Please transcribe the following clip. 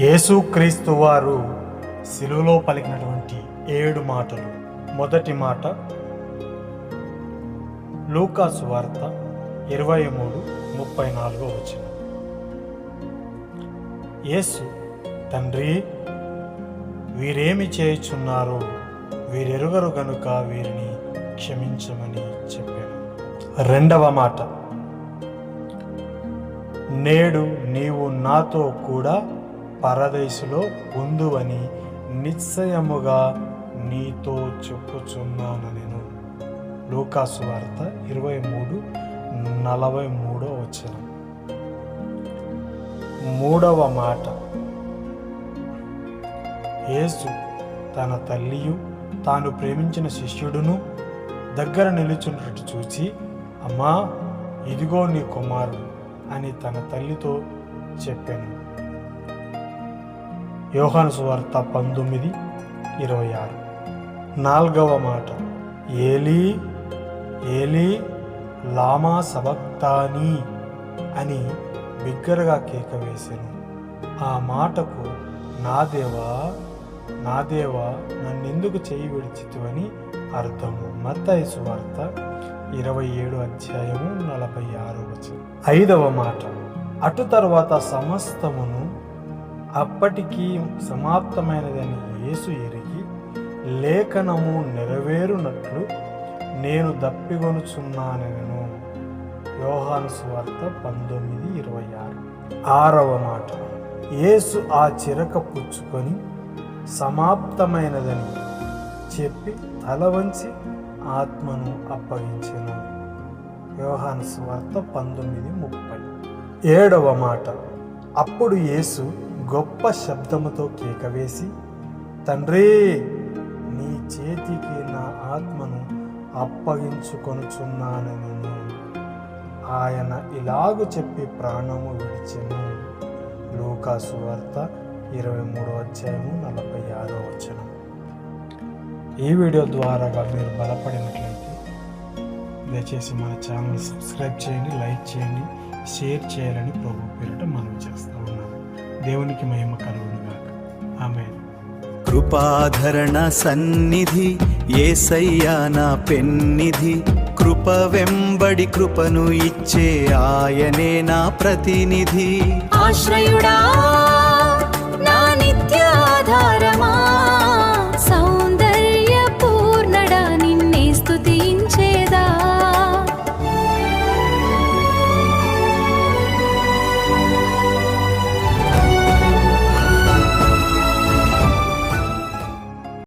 యేసుక్రీస్తు వారు శిలువలో పలికినటువంటి 7 మాటలు. మొదటి మాట లూకా సువార్త 23:34. యేసు, తండ్రి, వీరేమి చేయుచున్నారో వీరెరుగరు గనుక వీరిని క్షమించమని చెప్పాను. రెండవ మాట, నేడు నీవు నాతో కూడా పరదేశులో ఉందువని నిశ్చయముగా నీతో చెప్పుచున్నాను నేను. లూకా సువార్త 23:43. మూడవ మాట, యేసు తన తల్లియు తాను ప్రేమించిన శిష్యుడును దగ్గర నిలుచున్నట్టు చూచి, అమ్మా, ఇదిగో నీ కుమారుడు అని తన తల్లితో చెప్పాను. యోహాను సువార్త 19:26. నాలుగవ మాట, ఏలీ ఏలీ లామా సబక్తానీ అని బిగ్గరగా కేక వేశాను. ఆ మాటకు నా దేవా నా దేవా నన్నెందుకు చేయి విడిచితివని అర్థము. మత్తయి సువార్త 27:46. ఐదవ మాట, అటు తర్వాత సమస్తమును అప్పటికీ సమాప్తమైనదని యేసు ఎరిగి లేఖనము నెరవేరునట్లు నేను దప్పిగొనుచున్నానెను. యోహాను సువార్త 19:26. ఆరవ మాట, యేసు ఆ చిరక పుచ్చుకొని సమాప్తమైనదని చెప్పి తల వంచి ఆత్మను అప్పగించెను. యోహాను సువార్త 19:30. ఏడవ మాట, అప్పుడు యేసు గొప్ప శబ్దముతో కేక వేసి, తండ్రి, నీ చేతికి నా ఆత్మను అప్పగించుకొనుచున్నానెను. ఆయన ఇలాగు చెప్పి ప్రాణము విడిచెను. లూకా సువార్త 23:46. ఈ వీడియో ద్వారా మీరు బలపడినట్లయితే దయచేసి మన ఛానల్ సబ్స్క్రైబ్ చేయండి, లైక్ చేయండి, షేర్ చేయాలని ప్రభు పేరిట మనవి చేస్తూ ఉన్నాను. దేవునికి మహిమ కలుగునుగాక. ఆమేన్. కృపాధరణ సన్నిధి యేసయ్యా నా పెన్నిధి, కృప వెంబడి కృపను ఇచ్చే ఆయనే నా ప్రతినిధి. ఆశ్రయుడా